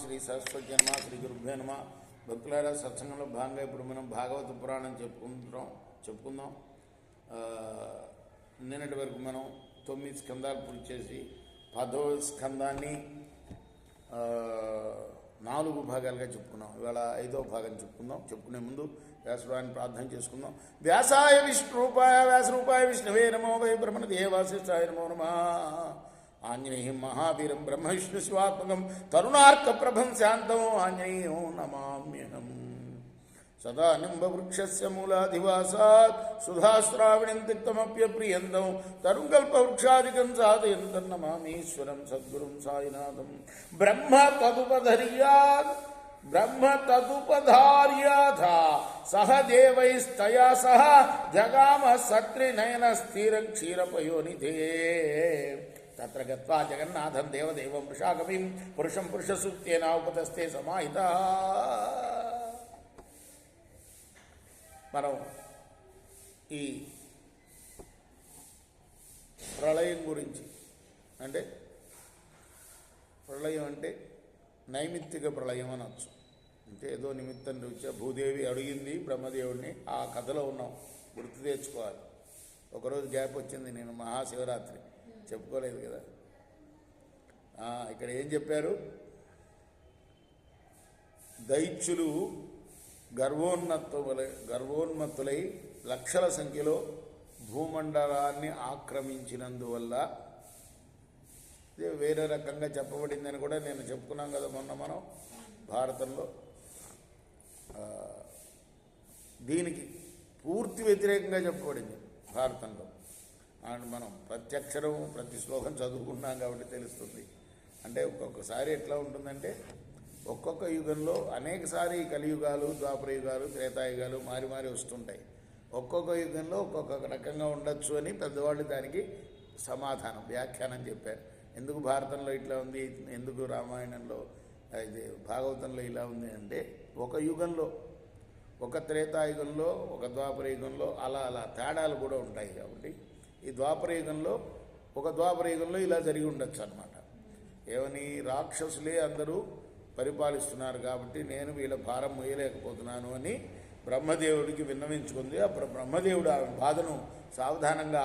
శ్రీ సరస్వతి నమ శ్రీ గురుభ్యో నమ. భక్తులారా, సత్సంగంలో భాగంగా ఇప్పుడు మనం భాగవత పురాణం చెప్పుకుందాం. నిన్నటి వరకు మనం 9 స్కందాలు పూర్తి చేసి 10వ స్కందాన్ని 4 భాగాలుగా చెప్పుకున్నాం. ఇవాళ 5వ భాగం చెప్పుకునే ముందు వ్యాసురాన్ని ప్రార్థన చేసుకుందాం. వ్యాసాయ విష్ణురూపాయ వ్యాసరూపాయ విష్ణవే నమో వై బ్రహ్మణదేవాశిష్టాయ నమో నమః. ఆంజనేయం మహావీరం బ్రహ్మ విష్ణు శివాత్మకం తరుణార్క ప్రభం శాంతం ఆంజనేయం నమామ్యహం. సదా నింబవృక్షస్య మూలాధివాసాత్ సుధాశ్రావణిం తిక్తమప్యప్రియందం తరుణ్కల్పవృక్షాదికం సాధయంతం నమామీశ్వరం సద్గురుం సాయినాథం. బ్రహ్మ తదుపధార్యాథ సహ దేవైస్తయా సహ జగామ సత్రినయన స్థిరం క్షీరపయోనిధే. తత్ర గత్వా జగన్నాథం దేవదేవం వృషాకవిం పురుషం పురుషసూక్తేన ఉపతస్తే సమాహిత. మనం ఈ ప్రళయం గురించి, అంటే ప్రళయం అంటే నైమిత్తిక ప్రళయం అనొచ్చు. అంటే ఏదో నిమిత్తం రీత్యా భూదేవి అడిగింది బ్రహ్మదేవుడిని. ఆ కథలో ఉన్నాం, గుర్తు తెచ్చుకోవాలి. ఒకరోజు గ్యాప్ వచ్చింది, నేను మహాశివరాత్రి చెప్పుకోలేదు కదా. ఇక్కడ ఏం చెప్పారు? దైత్యులు గర్వోన్మత్తులై లక్షల సంఖ్యలో భూమండలాన్ని ఆక్రమించినందువల్ల, ఇది వేరే రకంగా చెప్పబడిందని కూడా నేను చెప్పుకున్నాం కదా మొన్న మనం భారతంలో. దీనికి పూర్తి వ్యతిరేకంగా చెప్పబడింది భారతంలో. అండ్ మనం ప్రత్యక్షరం ప్రతి శ్లోకం చదువుకున్నాం కాబట్టి తెలుస్తుంది. అంటే ఒక్కొక్కసారి ఎట్లా ఉంటుందంటే, ఒక్కొక్క యుగంలో అనేకసారి కలియుగాలు, ద్వాపర యుగాలు, త్రేతాయుగాలు మారి మారి వస్తుంటాయి. ఒక్కొక్క యుగంలో ఒక్కొక్క రకంగా ఉండొచ్చు అని పెద్దవాళ్ళు దానికి సమాధానం, వ్యాఖ్యానం చెప్పారు. ఎందుకు భారతంలో ఇట్లా ఉంది, ఎందుకు రామాయణంలో ఇది భాగవతంలో ఇలా ఉంది అంటే, ఒక యుగంలో, ఒక త్రేతాయుగంలో, ఒక ద్వాపర యుగంలో అలా తేడాలు కూడా ఉంటాయి. కాబట్టి ఈ ద్వాపర యుగంలో, ఒక ద్వాపర యుగంలో ఇలా జరిగి ఉండొచ్చు అన్నమాట. ఏమని, రాక్షసులే అందరూ పరిపాలిస్తున్నారు కాబట్టి నేను వీళ్ళ భారం మోయలేకపోతున్నాను అని బ్రహ్మదేవుడికి విన్నవించుకుంది. అప్పుడు బ్రహ్మదేవుడు ఆ బాధను సావధానంగా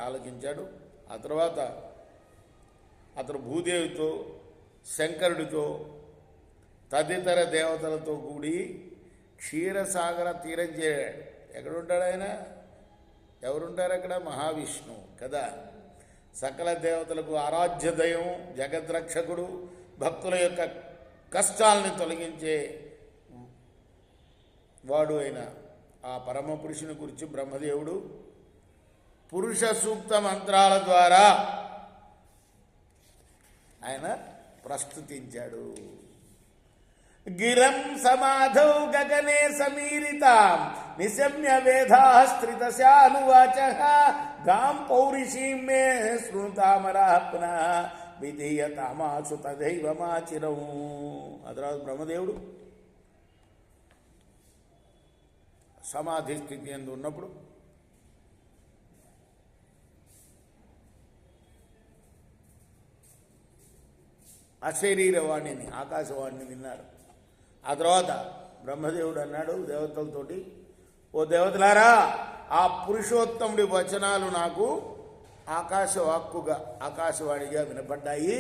ఆలకించాడు. ఆ తర్వాత అతను భూదేవితో, శంకరుడితో, తదితర దేవతలతో కూడి క్షీరసాగర తీరం చేరాడు. ఎక్కడుంటాడు ఆయన? ఎవరుంటారు అక్కడ? మహావిష్ణువు కదా. సకల దేవతలకు ఆరాధ్య దైవం, జగద్రక్షకుడు, భక్తుల యొక్క కష్టాలని తొలగించే వాడు అయిన ఆ పరమ పురుషుని గురించి బ్రహ్మదేవుడు పురుష సూక్త మంత్రాల ద్వారా ఆయన ప్రస్తుతించాడు. గిరం సమాధౌ గగనే సమీరితాం నిశమ్య వేదాస్త్రితశానువాచ గాం పౌరుషీం మే శృణుతామరా పునః విధీయతామాసు తదైవమాచిరం. ఆ తర్వాత బ్రహ్మదేవుడు సమాధి స్థితి ఎందు ఉన్నప్పుడు అశరీరవాణిని, ఆకాశవాణిని విన్నారు. ఆ తర్వాత బ్రహ్మదేవుడు అన్నాడు దేవతలతోటి, ఓ దేవతలారా, ఆ పురుషోత్తముడి వచనాలు నాకు ఆకాశవాణిగా వినపడ్డాయి.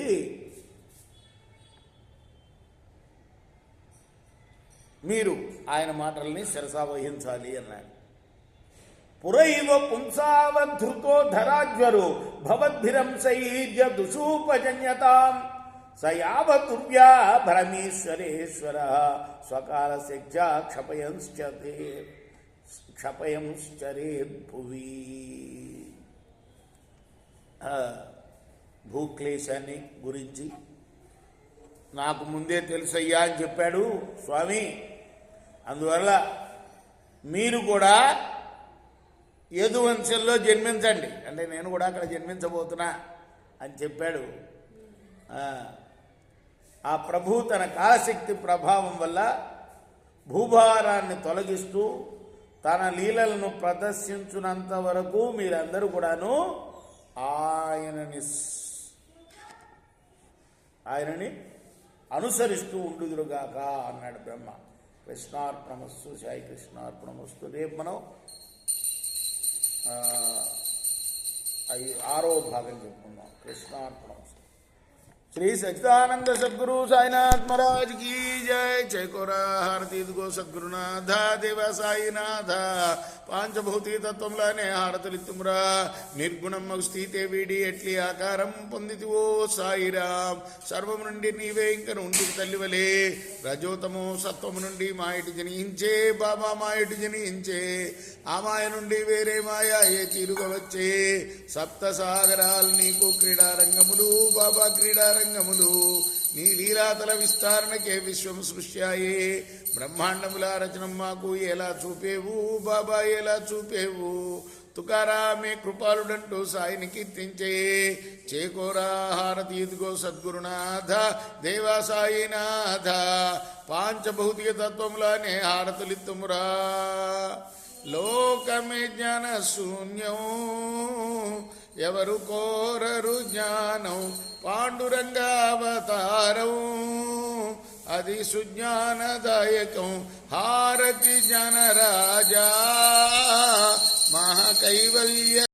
మీరు ఆయన మాటల్ని శిరసావహించాలి అన్నాడు. పురైవ పుంసావధృతో ధరాజ్వరు భవద్భిరంసైర్య దుషూపజన్యతాం సయావతుర్వ్యా భరమీశ్వరేశ్వర స్వకాల శక్త్యా క్షపయంశ్చరే భువి. భూక్లేశాన్ని గురించి నాకు ముందే తెలుసయ్యా అని చెప్పాడు స్వామి. అందువల్ల మీరు కూడా యదువంశంలో జన్మించండి, అంటే నేను కూడా అక్కడ జన్మించబోతున్నా అని చెప్పాడు. ఆ ప్రభు తన కాలశక్తి ప్రభావం వల్ల భూభారాన్ని తొలగిస్తూ తన లీలలను ప్రదర్శించున్నంత వరకు మీరందరూ కూడాను ఆయనని అనుసరిస్తూ ఉండుదురుగాక అన్నాడు బ్రహ్మ. కృష్ణార్పణమస్తు. సాయి కృష్ణార్పణమస్తు. రేపు మనం 6వ భాగం చెప్పుకుందాం. కృష్ణార్పణమస్తు. శ్రీ సచ్చిదానంద సద్గురు సాయినాథ్ మహారాజ్ की जय. చైకోరా హారతి. ఇదిగో సద్గురునాథ దేవ సాయినాథ పాంచభౌతిక తత్వంలానే హారతులిత్తుమురా. నిర్గుణము స్థితే వీడి ఎట్లి ఆకారం పొందితివో సాయిరాం. సర్వము నుండి నీవే ఇంక నుండి తల్లివలే. రజోతము సత్వము నుండి మాయటి జనించే బాబా మాయటి జనించే. ఆ మాయ నుండి వేరే మాయ ఏ తీరుగా వచ్చే. సప్త సాగరాలు నీకు క్రీడారంగములు బాబా క్రీడారంగములు. నీ లీలాతల విస్తారణకే విశ్వం సృష్ట్యాయే. బ్రహ్మాండముల రచనం మాకు ఎలా చూపేవు బాబా ఎలా చూపేవు. తుకారామే కృపాలుడంటూ సాయిని కీర్తించే. చేకోరా హారతి. ఇదిగో సద్గురునాథ దేవా సాయినాథ పాంచభౌతిక తత్వములానే హారతులిత్తుమురా. లోకమే జ్ఞాన శూన్యం ఎవరు కోరరు జ్ఞానం. పాండురంగావతారం అది సుజ్ఞానదాయకం. హారతి జనరాజా మహాకైవల్య